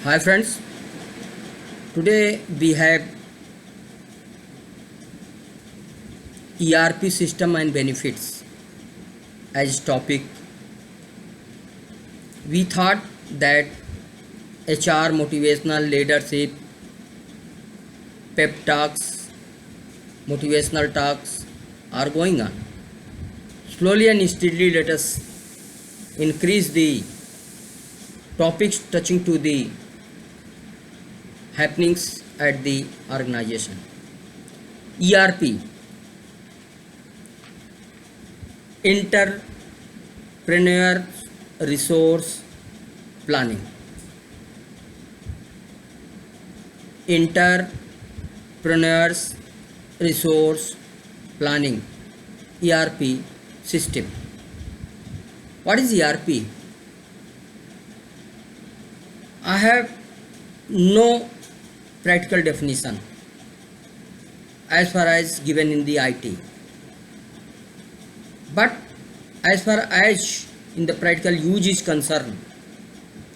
Hi friends, today we have ERP system and benefits as topic. We thought that HR, motivational leadership, pep talks, motivational talks are going on. Slowly and steadily let us increase the topics touching to the happenings at the organization. ERP, Entrepreneur Resource Planning. Entrepreneurs Resource Planning, ERP system. What is ERP? I have no practical definition as far as given in the IT, but as far as in the practical use is concerned,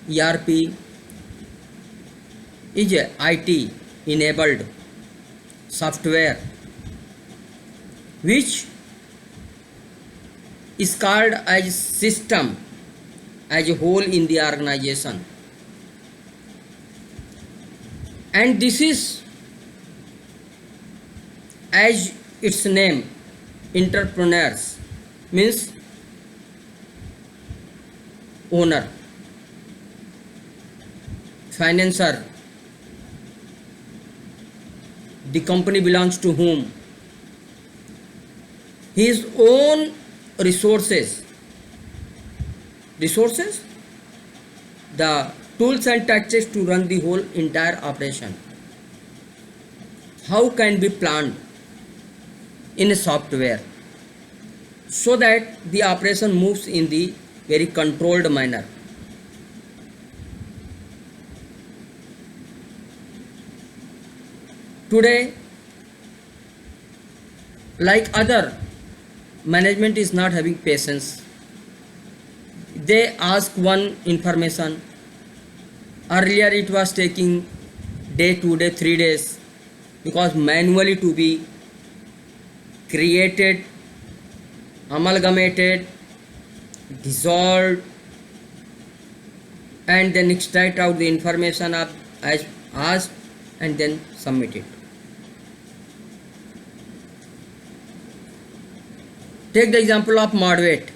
ERP is a IT enabled software which is called as system as a whole in the organization, and this is, as its name, entrepreneurs means owner, financer, the company belongs to whom, his own resources, the tools and tactics to run the whole entire operation, how can be planned in a software so that the operation moves in the very controlled manner. Today, like other, management is not having patience. They ask one information. Earlier it was taking day, 2 day, 3 days, because manually to be created, amalgamated, dissolved, and then extract out the information of as asked and then submit it. Take the example of Modweight.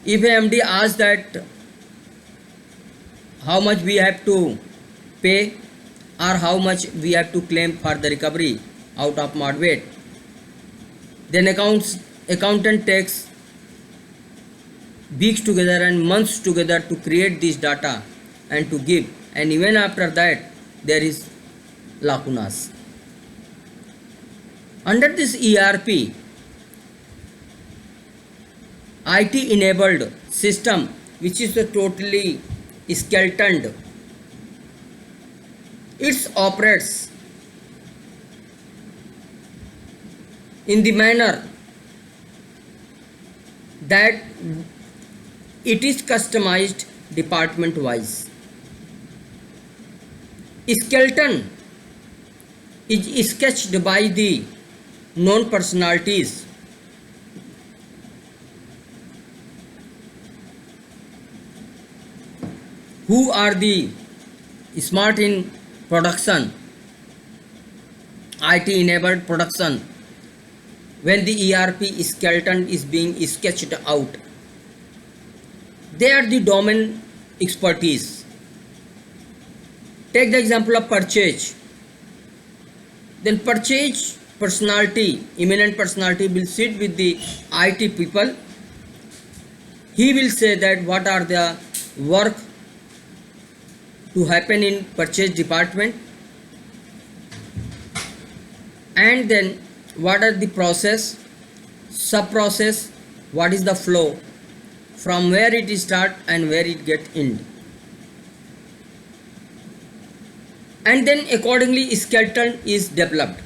If a MD asks that how much we have to pay or how much we have to claim for the recovery out of Modweight, then accountant takes weeks together and months together to create this data and to give, and even after that there is lacunas. Under this ERP, IT enabled system, which is a totally skeletoned, it operates in the manner that it is customized department wise. Skeleton is sketched by the known personalities who are the smart in production, IT enabled production. When the ERP skeleton is being sketched out, they are the domain expertise. Take the example of purchase. Then purchase personality, eminent personality will sit with the IT people. He will say that what are the work to happen in purchase department, and then what are the process, sub process, what is the flow, from where it start and where it get end, and then accordingly skeleton is developed,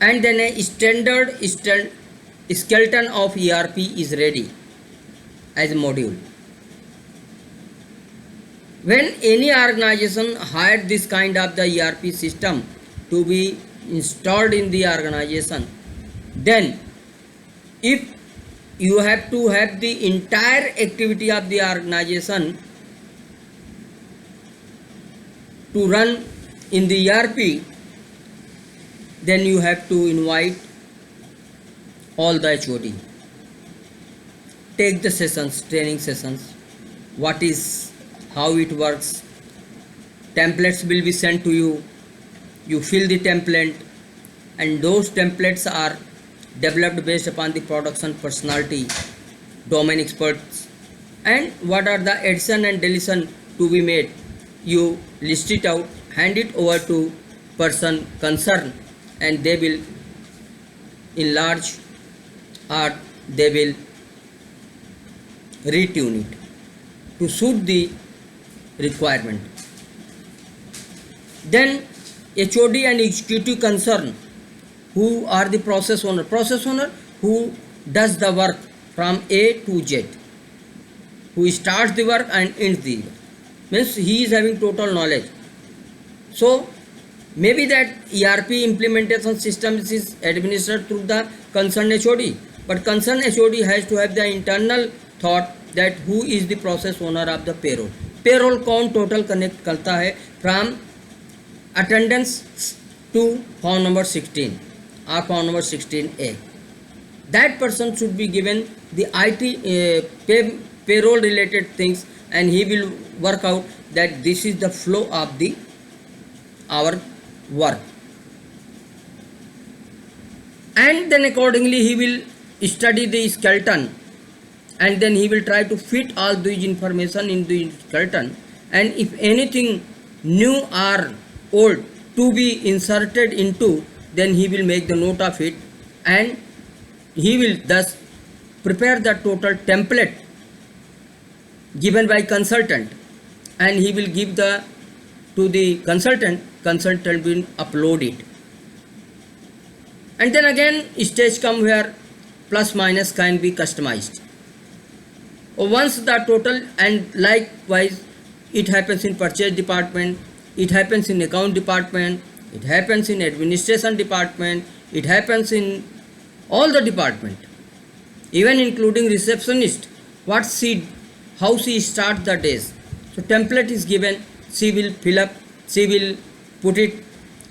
and then a standard skeleton of ERP is ready as a module. When any organization hired this kind of the ERP system to be installed in the organization, then if you have to have the entire activity of the organization to run in the ERP, then you have to invite all the HOD, take the sessions, training sessions, what is, how it works, templates will be sent to you, you fill the template, and those templates are developed based upon the production personality, domain experts, and what are the addition and deletion to be made, you list it out, hand it over to person concerned, and they will enlarge or they will retune it to suit the requirement. Then HOD and executive concern, who are the process owner who does the work from A to Z, who starts the work and ends the work, means he is having total knowledge. So maybe that ERP implementation system is administered through the concerned HOD, but concerned HOD has to have the internal thought that who is the process owner of the payroll. Payroll कौन total connect करता है from attendance to form number 16 or form number 16A. That person should be given the IT payroll related things, and he will work out that this is the flow of the our work, and then accordingly he will study the skeleton, and then he will try to fit all these information in the skeleton, and if anything new or old to be inserted into, then he will make the note of it, and he will thus prepare the total template given by consultant, and he will give the to the consultant will upload it, and then again stage come where plus minus can be customized. Once the total, and likewise it happens in purchase department, it happens in account department, it happens in administration department, it happens in all the department, even including receptionist, what she, how she starts the days. So template is given, she will fill up, she will put it,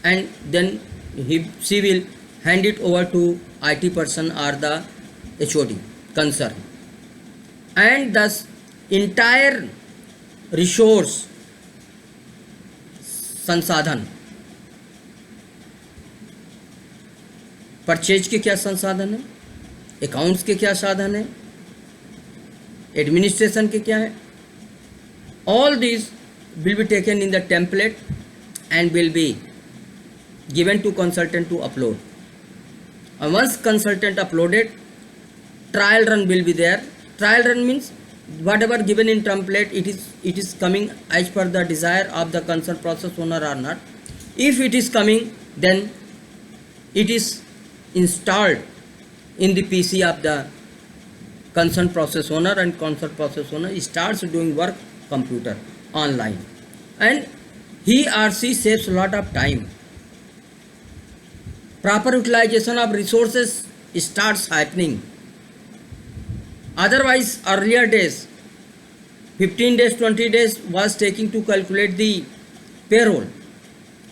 and then she will hand it over to IT person or the HOD concerned, and thus entire resource संसाधन, purchase के क्या संसाधन है, accounts के क्या साधन है, administration के क्या है, all these will be taken in the template and will be given to consultant to upload. And once consultant uploaded, trial run will be there. Trial run means whatever given in template, it is coming as per the desire of the concerned process owner or not. If it is coming, then it is installed in the PC of the concerned process owner, and concerned process owner starts doing work computer online, and he or she saves a lot of time. Proper utilization of resources starts happening. Otherwise, earlier days, 15 days, 20 days was taking to calculate the payroll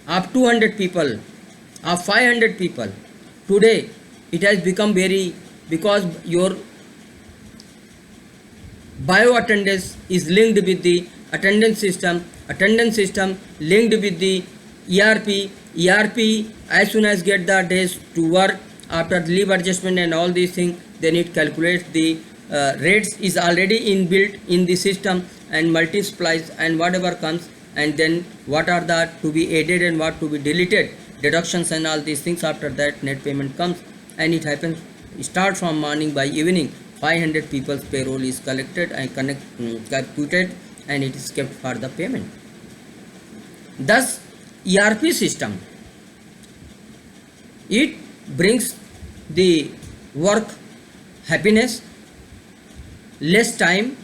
of 200 people, of 500 people. Today, it has become very, because your bio attendance is linked with the attendance system linked with the ERP as soon as get the days to work after leave adjustment and all these things, then it calculates the rates is already inbuilt in the system and multiplies and whatever comes, and then what are the to be added and what to be deleted, deductions and all these things. After that net payment comes, and it happens start from morning by evening. 500 people's payroll is collected and computed, and it is kept for the payment. Thus ERP system, it brings the work happiness, less time,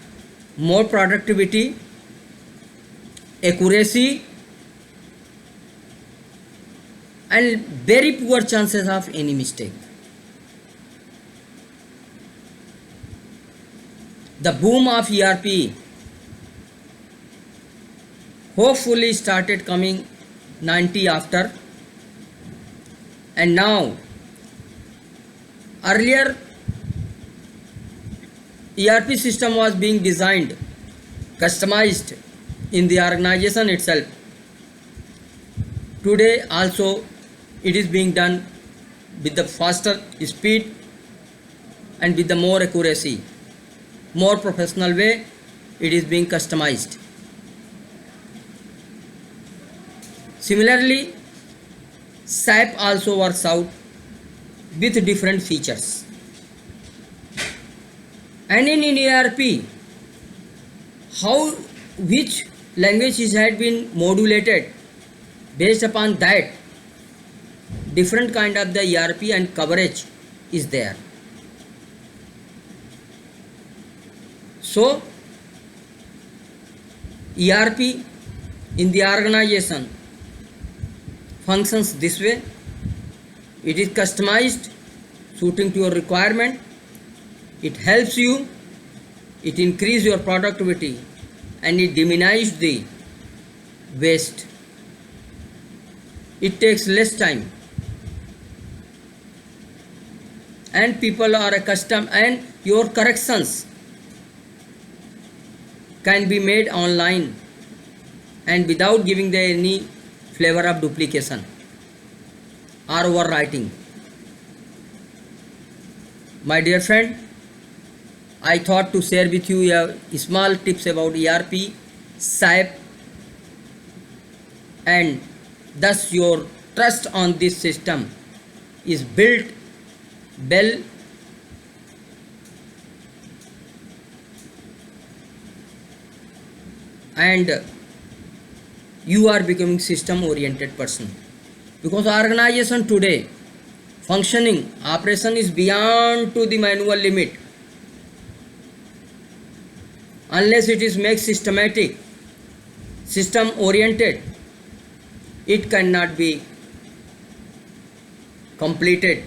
more productivity, accuracy, and very poor chances of any mistake. The boom of ERP hopefully started coming 90 after, and now earlier ERP system was being designed, customized in the organization itself. Today also it is being done with the faster speed and with the more accuracy, more professional way. It is being customized. Similarly, SAP also works out with different features. And in ERP, how which languages had been modulated, based upon that different kind of the ERP and coverage is there. So ERP in the organization functions this way. It is customized suiting to your requirement. It helps you, it increases your productivity, and it diminishes the waste. It takes less time, and people are accustomed, and your corrections can be made online and without giving there any flavor of duplication or overwriting. My dear friend, I thought to share with you a small tips about ERP, SAP, and thus your trust on this system is built well and you are becoming system oriented person, because organization today functioning operation is beyond to the manual limit. Unless it is made systematic, system oriented, it cannot be completed.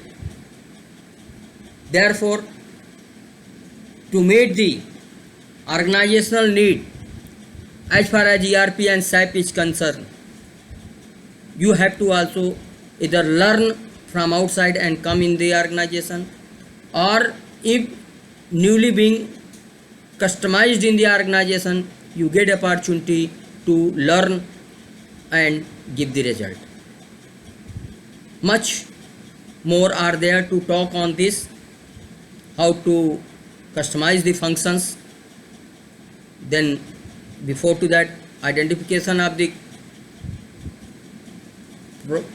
Therefore, to meet the organizational need as far as ERP and SAP is concerned, you have to also either learn from outside and come in the organization, or if newly being customized in the organization, you get opportunity to learn and give the result. Much more are there to talk on this, how to customize the functions. Then before to that, identification of the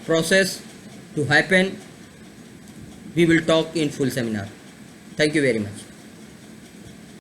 process to happen, we will talk in full seminar. Thank you very much.